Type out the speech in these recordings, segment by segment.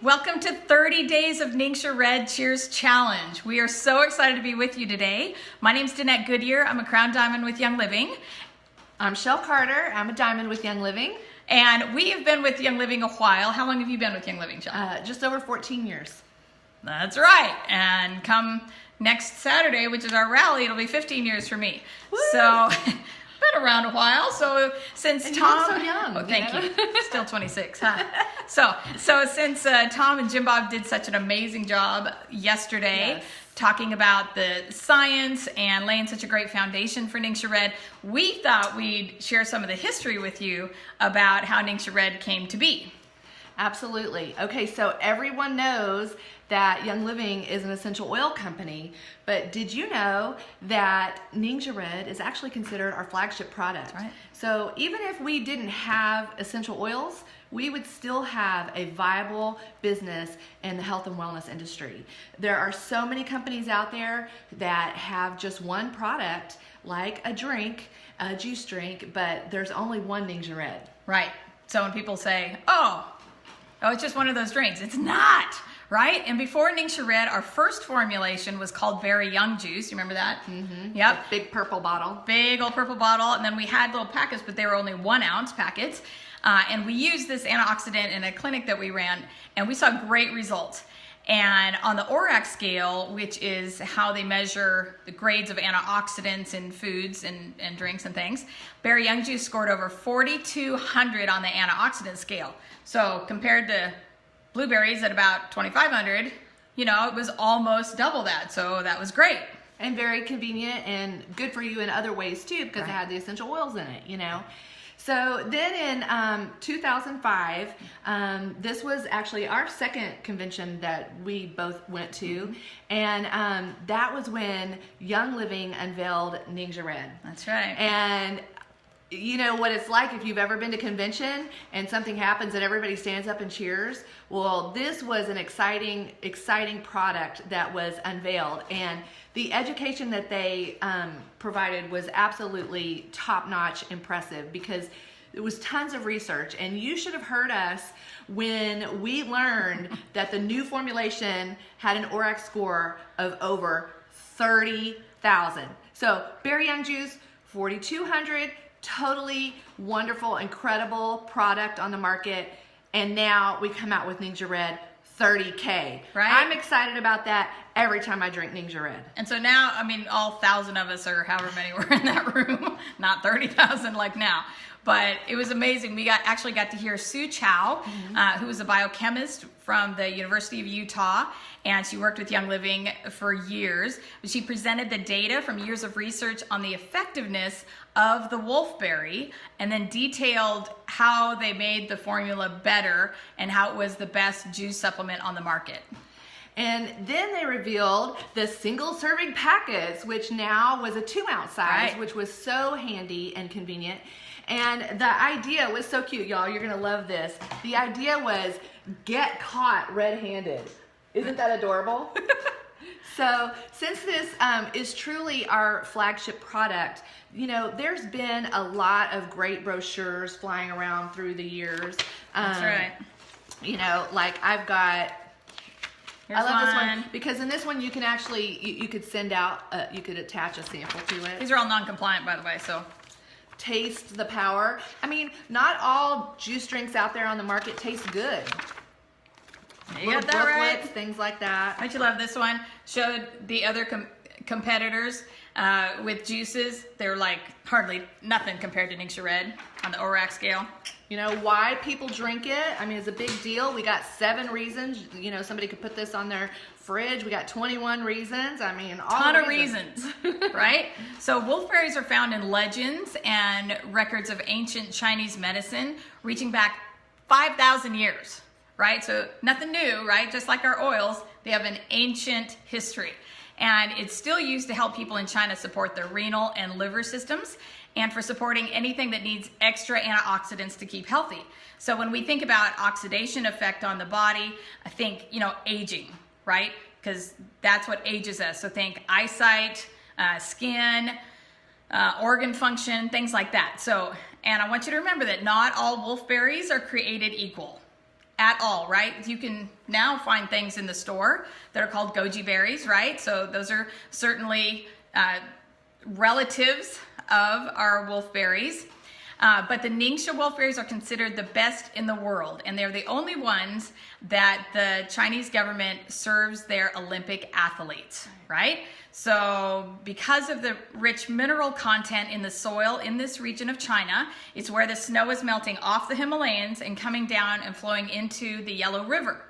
Welcome to 30 Days of NingXia Red Cheers Challenge. We are so excited to be with you today. My name's Danette Goodyear. I'm a Crown Diamond with Young Living. I'm Shell Carter. I'm a Diamond with Young Living. And we have been with Young Living a while. How long have you been with Young Living, Shell? Just over 14 years. That's right. And come next Saturday, which is our rally, it'll be 15 years for me. Woo! So, been around a while. So since and Tom, you look so young. Oh, thank you. Still 26, huh? So since Tom and Jim Bob did such an amazing job yesterday, yes, talking about the science and laying such a great foundation for NingXia Red, we thought we'd share some of the history with you about how NingXia Red came to be. Absolutely. Okay, so everyone knows that Young Living is an essential oil company, but did you know that NingXia Red is actually considered our flagship product? That's right. So even if we didn't have essential oils, we would still have a viable business in the health and wellness industry. There are so many companies out there that have just one product, like a drink, a juice drink, but there's only one NingXia Red. Right. So when people say, oh, it's just one of those drinks. It's not, right? And before NingXia Red, our first formulation was called Very Young Juice. You remember that? Mm-hmm. Yep. The big purple bottle. Big old purple bottle. And then we had little packets, but they were only 1 ounce packets. And we used this antioxidant in a clinic that we ran, and we saw great results. And on the ORAC scale, which is how they measure the grades of antioxidants in foods and drinks and things, Very Young Juice scored over 4,200 on the antioxidant scale. So compared to blueberries at about 2,500, it was almost double that. So that was great. And very convenient and good for you in other ways too, because Right. it had the essential oils in it, So then in 2005, this was actually our second convention that we both went to. And that was when Young Living unveiled NingXia Red. That's right. And you know what it's like if you've ever been to convention and something happens and everybody stands up and cheers. Well, this was an exciting product that was unveiled, and the education that they provided was absolutely top-notch impressive, because it was tons of research, and you should have heard us when we learned that the new formulation had an ORAC score of over 30,000. So Very Young Juice, 4,200, totally wonderful, incredible product on the market, and now we come out with NingXia Red, 30K. Right. I'm excited about that every time I drink NingXia Red. And so now, all 1,000 of us, or however many were in that room, not 30,000 like now, but it was amazing. We actually got to hear Sue Chow, who was a biochemist from the University of Utah, and she worked with Young Living for years. She presented the data from years of research on the effectiveness of the wolfberry, and then detailed how they made the formula better and how it was the best juice supplement on the market. And then they revealed the single serving packets, which now was a 2 ounce size, Right. which was so handy and convenient. And the idea was so cute, y'all. You're gonna love this. The idea was get caught red-handed. Isn't that adorable? So since this is truly our flagship product, there's been a lot of great brochures flying around through the years. That's right. Like I've got, Here's I love this one. one because in this one you can actually, you could send out, you could attach a sample to it. These are all non-compliant, by the way, so. Taste the power. Not all juice drinks out there on the market taste good. You Little got that right. brooklets, things like that. Don't you love this one? Showed the other competitors with juices. They're like hardly nothing compared to NingXia Red on the ORAC scale. Why people drink it, it's a big deal. We got 7 reasons. Somebody could put this on their fridge. We got 21 reasons. All Ton the of reasons, right? So wolfberries are found in legends and records of ancient Chinese medicine reaching back 5,000 years, right? So nothing new, right? Just like our oils, they have an ancient history. And it's still used to help people in China support their renal and liver systems, and for supporting anything that needs extra antioxidants to keep healthy. So when we think about oxidation effect on the body, I think, aging, right? Because that's what ages us. So think eyesight, skin, organ function, things like that. So, and I want you to remember that not all wolfberries are created equal. at all, right? You can now find things in the store that are called goji berries, right? So those are certainly relatives of our wolfberries. But the NingXia wolfberries are considered the best in the world, and they're the only ones that the Chinese government serves their Olympic athletes, right? So because of the rich mineral content in the soil in this region of China, it's where the snow is melting off the Himalayas and coming down and flowing into the Yellow River.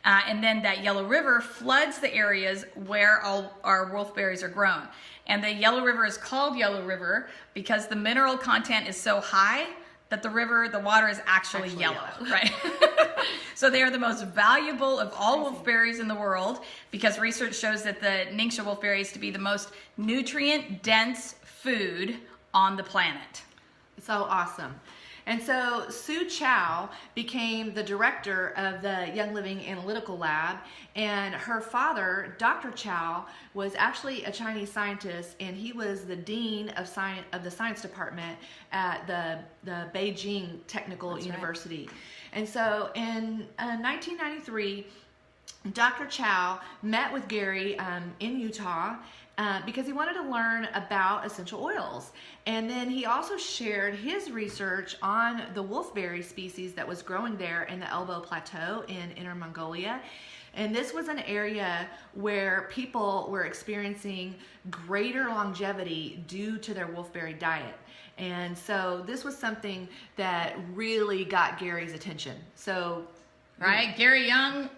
And then that Yellow River floods the areas where all our wolfberries are grown. And the Yellow River is called Yellow River because the mineral content is so high that the water is actually yellow, right? So they are the most valuable of all wolfberries in the world because research shows that the NingXia wolfberries to be the most nutrient-dense food on the planet. So awesome. And so Sue Chow became the director of the Young Living Analytical Lab, and her father, Dr. Chow, was actually a Chinese scientist, and he was the dean of the science department at the Beijing Technical University. Right. And so in 1993, Dr. Chow met with Gary in Utah because he wanted to learn about essential oils. And then he also shared his research on the wolfberry species that was growing there in the Elbow Plateau in Inner Mongolia. And this was an area where people were experiencing greater longevity due to their wolfberry diet. And so this was something that really got Gary's attention. So, right, Gary Young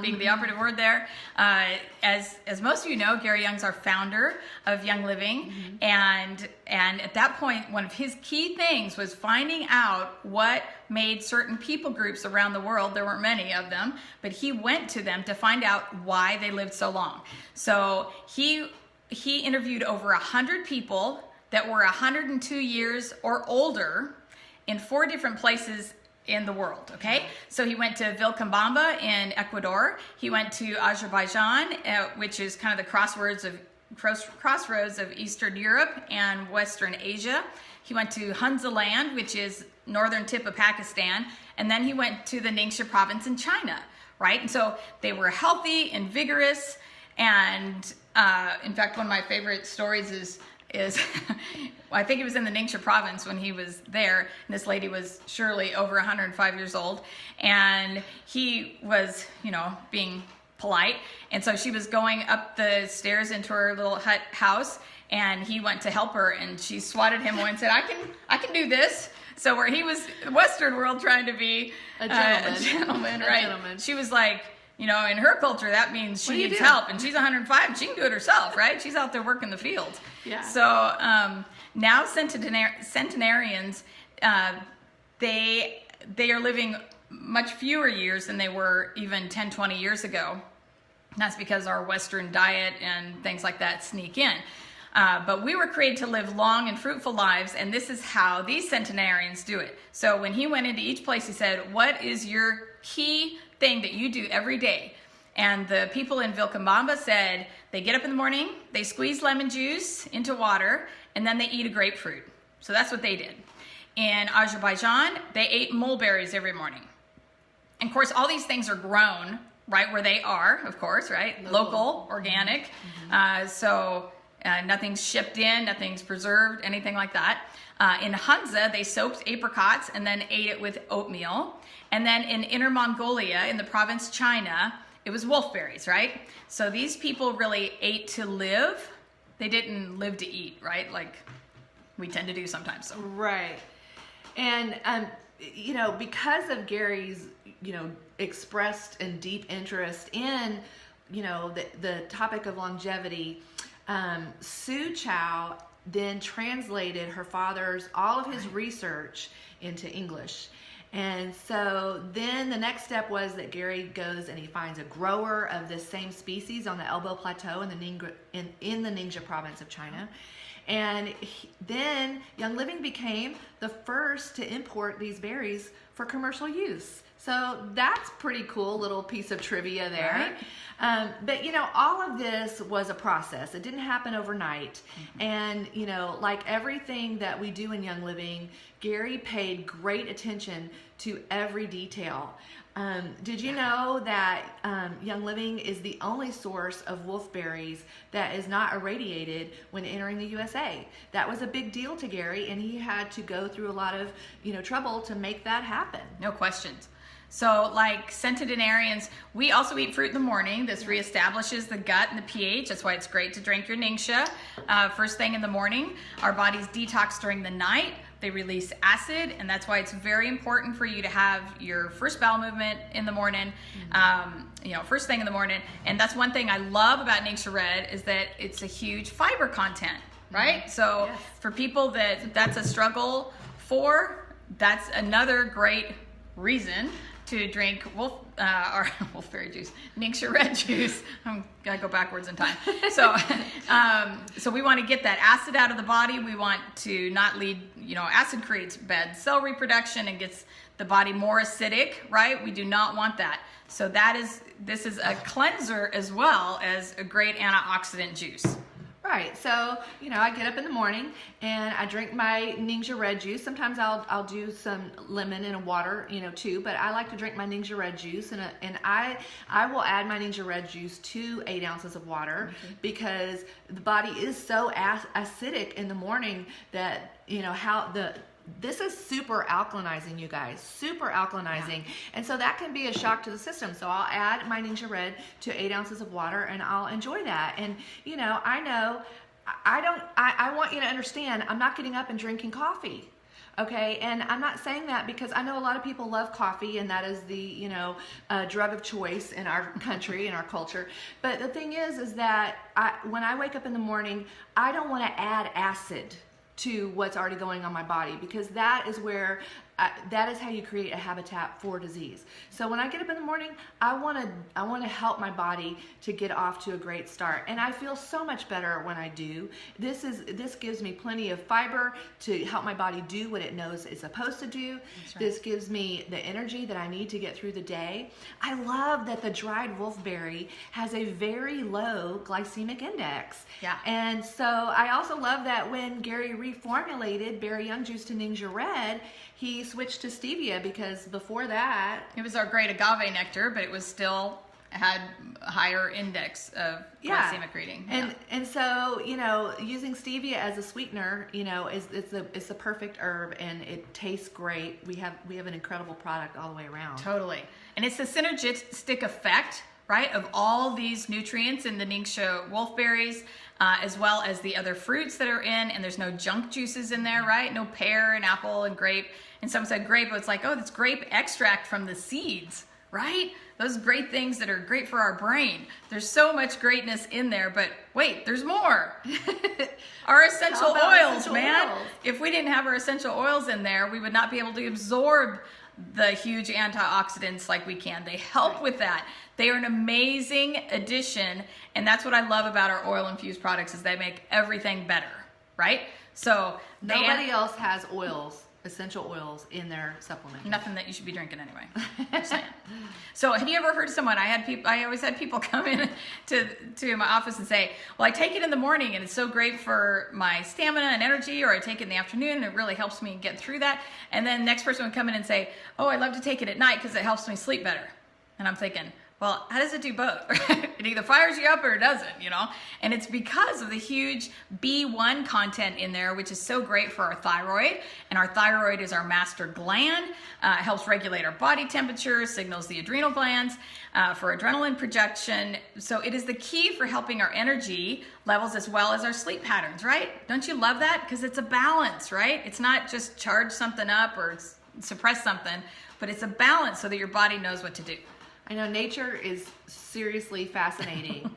being the operative word there. As most of you know, Gary Young's our founder of Young Living, and at that point, one of his key things was finding out what made certain people groups around the world, there weren't many of them, but he went to them to find out why they lived so long. So he interviewed over 100 people that were 102 years or older in 4 different places in the world, okay? So he went to Vilcabamba in Ecuador. He went to Azerbaijan, which is kind of the crossroads of Eastern Europe and Western Asia. He went to Hunza land, which is northern tip of Pakistan, and then he went to the Ningxia province in China, right? And so they were healthy and vigorous, and in fact, one of my favorite stories is I think it was in the Ningxia province when he was there, and this lady was surely over 105 years old, and he was, being polite, and so she was going up the stairs into her little hut house, and he went to help her, and she swatted him away and said, I can do this. So where he was Western world trying to be a gentleman, right? Gentleman. She was like, in her culture, that means she needs help, and she's 105, and she can do it herself, right? She's out there working the field. Yeah. So now centenarians, they are living much fewer years than they were even 10, 20 years ago. And that's because our Western diet and things like that sneak in. But we were created to live long and fruitful lives, and this is how these centenarians do it. So when he went into each place, he said, what is your key thing that you do every day? And the people in Vilcabamba said they get up in the morning, they squeeze lemon juice into water, and then they eat a grapefruit. So that's what they did. In Azerbaijan, they ate mulberries every morning. And of course, all these things are grown right where they are, of course, right? Local, organic. So nothing's shipped in, nothing's preserved, anything like that. In Hunza, they soaked apricots and then ate it with oatmeal. And then in Inner Mongolia, in the province China, it was wolfberries, right? So these people really ate to live. They didn't live to eat, right? Like we tend to do sometimes. So. Right. And, because of Gary's, expressed and deep interest in, the topic of longevity, Sue Chow then translated her father's, all of his research into English. And so then the next step was that Gary goes and he finds a grower of this same species on the Elbow Plateau in the Ningxia province of China. And then Young Living became the first to import these berries for commercial use. So that's pretty cool little piece of trivia there. Right. But you know, all of this was a process. It didn't happen overnight. And you know, like everything that we do in Young Living, Gary paid great attention to every detail. Did you know that Young Living is the only source of wolfberries that is not irradiated when entering the USA? That was a big deal to Gary, and he had to go through a lot of, you know, trouble to make that happen. No questions. So like centenarians, we also eat fruit in the morning. This reestablishes the gut and the pH. That's why it's great to drink your NingXia first thing in the morning. Our bodies detox during the night. They release acid, and that's why it's very important for you to have your first bowel movement in the morning, you know, first thing in the morning. And that's one thing I love about NingXia Red is that it's a huge fiber content, right? So for people that's a struggle for, that's another great reason to drink wolfberry juice, NingXia Red juice. I'm gonna go backwards in time. So, so we want to get that acid out of the body. We want to not lead, you know, acid creates bad cell reproduction and gets the body more acidic, right? We do not want that. So this is a cleanser as well as a great antioxidant juice. Right, so you know, I get up in the morning and I drink my NingXia Red juice. Sometimes I'll do some lemon in a water, you know, too. But I like to drink my NingXia Red juice, and I will add my NingXia Red juice to 8 ounces of water because the body is so acidic in the morning that, you know, this is super alkalinizing, you guys, super alkalinizing. And so that can be a shock to the system. So I'll add my NingXia Red to 8 ounces of water and I'll enjoy that. And, you know, I want you to understand, I'm not getting up and drinking coffee. Okay, and I'm not saying that because I know a lot of people love coffee and that is the, you know, drug of choice in our country, in our culture. But the thing is that when I wake up in the morning, I don't want to add acid to what's already going on my body, because that is where that is how you create a habitat for disease. So when I get up in the morning, I want to help my body to get off to a great start, and I feel so much better when I do. This gives me plenty of fiber to help my body do what it knows it's supposed to do. That's right. This gives me the energy that I need to get through the day. I love that the dried wolfberry has a very low glycemic index. Yeah. And so I also love that when Gary reformulated Berry Young Juice to NingXia Red, he switched to stevia, because before that it was our great agave nectar, but it was still had a higher index of glycemic reading. And so, you know, using stevia as a sweetener, you know, it's the perfect herb, and it tastes great. We have an incredible product all the way around. Totally. And it's the synergistic effect, right, of all these nutrients in the NingXia wolfberries, as well as the other fruits that are in, and there's no junk juices in there, right? No pear and apple and grape. And some said grape, but it's like, oh, that's grape extract from the seeds, right? Those great things that are great for our brain. There's so much greatness in there, but wait, there's more. Our essential oils, man. If we didn't have our essential oils in there, we would not be able to absorb the huge antioxidants like we can. They help with that. They are an amazing addition, and that's what I love about our oil-infused products is they make everything better, right? So nobody else has oils, essential oils, in their supplement. Nothing that you should be drinking anyway. Just saying. So have you ever heard someone, I always had people come in to my office and say, well, I take it in the morning and it's so great for my stamina and energy, or I take it in the afternoon and it really helps me get through that. And then the next person would come in and say, oh, I love to take it at night because it helps me sleep better. And I'm thinking, well, how does it do both? It either fires you up or it doesn't, you know? And it's because of the huge B1 content in there, which is so great for our thyroid. And our thyroid is our master gland. It helps regulate our body temperature, signals the adrenal glands for adrenaline production. So it is the key for helping our energy levels as well as our sleep patterns, right? Don't you love that? Because it's a balance, right? It's not just charge something up or suppress something, but it's a balance so that your body knows what to do. I know nature is seriously fascinating.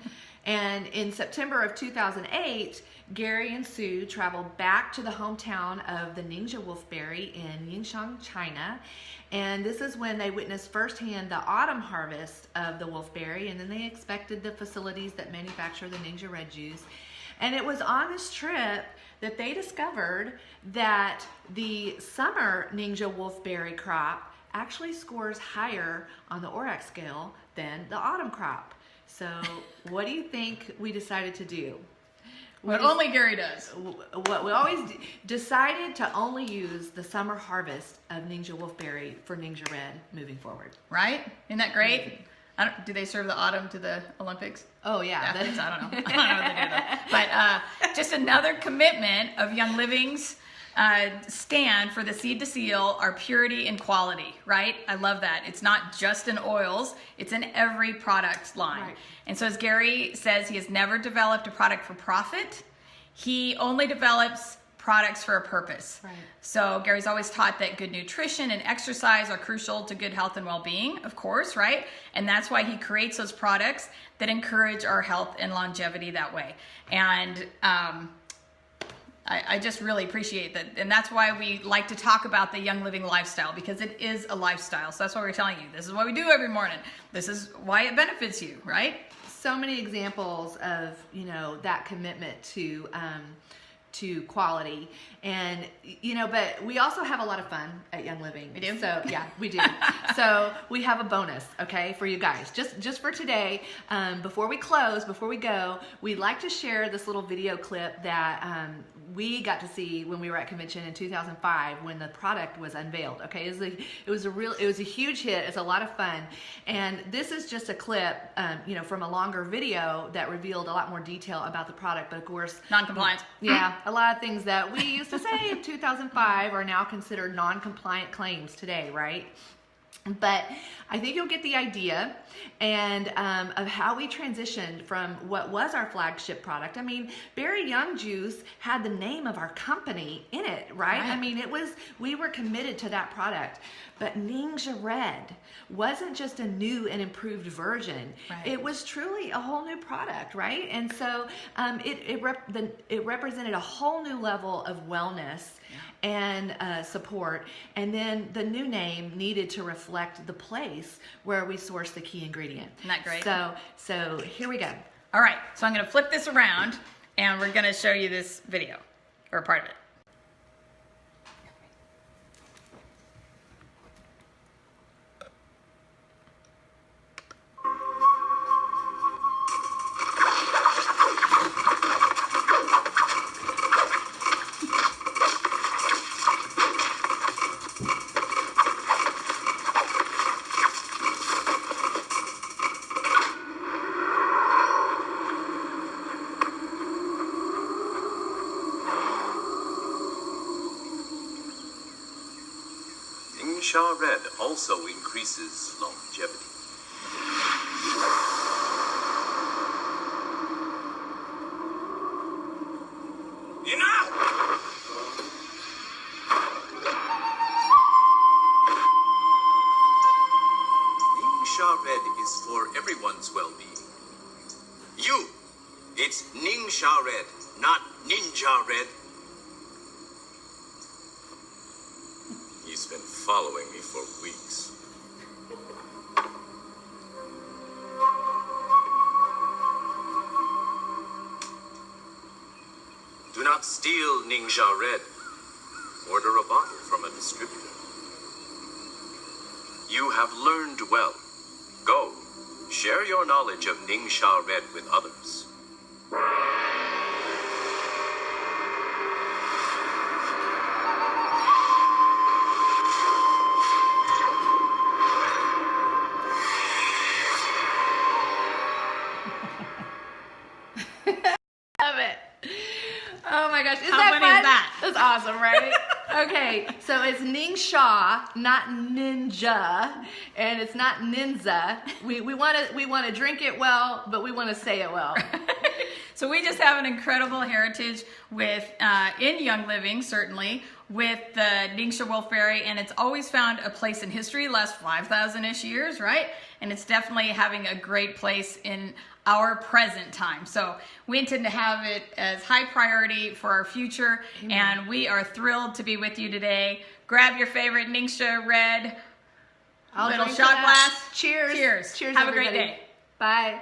And in September of 2008, Gary and Sue traveled back to the hometown of the NingXia wolfberry in Yingshan, China. And this is when they witnessed firsthand the autumn harvest of the wolfberry, and then they inspected the facilities that manufacture the NingXia Red juice. And it was on this trip that they discovered that the summer Ningxia wolfberry crop actually scores higher on the ORAC scale than the autumn crop. So what do you think we decided to do? What only Gary does. What we always decided to only use the summer harvest of Ningxia wolfberry for NingXia Red moving forward. Right? Isn't that great? Do they serve the autumn to the Olympics? Oh yeah. I don't know. I don't know what they do though. But just another commitment of Young Living's stand for the seed to seal our purity and quality, right? I love that. It's not just in oils, it's in every product line. Right. And so as Gary says, he has never developed a product for profit. He only develops products for a purpose. Right. So Gary's always taught that good nutrition and exercise are crucial to good health and well-being, of course, right? And that's why he creates those products that encourage our health and longevity that way. And I just really appreciate that. And that's why we like to talk about the Young Living lifestyle, because it is a lifestyle. So that's why we're telling you, this is what we do every morning. This is why it benefits you, right? So many examples of, that commitment to quality. And, but we also have a lot of fun at Young Living. We do? So, yeah, we do. So we have a bonus, okay, for you guys. Just for today, before we close, before we go, we'd like to share this little video clip that we got to see when we were at convention in 2005 when the product was unveiled. Okay, it was a huge hit. It's a lot of fun. And this is just a clip, from a longer video that revealed a lot more detail about the product. But of course, Non-compliant. Yeah, a lot of things that we used to say in 2005 are now considered non-compliant claims today, right? But I think you'll get the idea and of how we transitioned from what was our flagship product. I mean, Berry Young Juice had the name of our company in it, right? I mean, we were committed to that product. But NingXia Red wasn't just a new and improved version. Right. It was truly a whole new product, right? And so it represented a whole new level of wellness and support. And then the new name needed to reflect the place where we source the key ingredient. Isn't that great? So here we go. All right, so I'm going to flip this around and we're going to show you this video, or part of it. NingXia Red also increases longevity. Enough! NingXia Red is for everyone's well-being. It's NingXia Red, not Ninja Red. He's been following me for weeks. Do not steal NingXia Red. Order a bottle from a distributor. You have learned well. Go, share your knowledge of NingXia Red with others. Love it. Oh my gosh. Isn't How that funny fun? is that? That's awesome, right? Okay, so it's NingXia, not ninja, and it's not ninja. We want to drink it well, but we want to say it well. So we just have an incredible heritage with in Young Living, certainly, with the NingXia wolfberry, and it's always found a place in history, last 5,000-ish years, right? And it's definitely having a great place in our present time. So we intend to have it as high priority for our future. Amen. And we are thrilled to be with you today. Grab your favorite NingXia Red little shot glass. Cheers. Cheers. Cheers, Have everybody. a great day. Bye.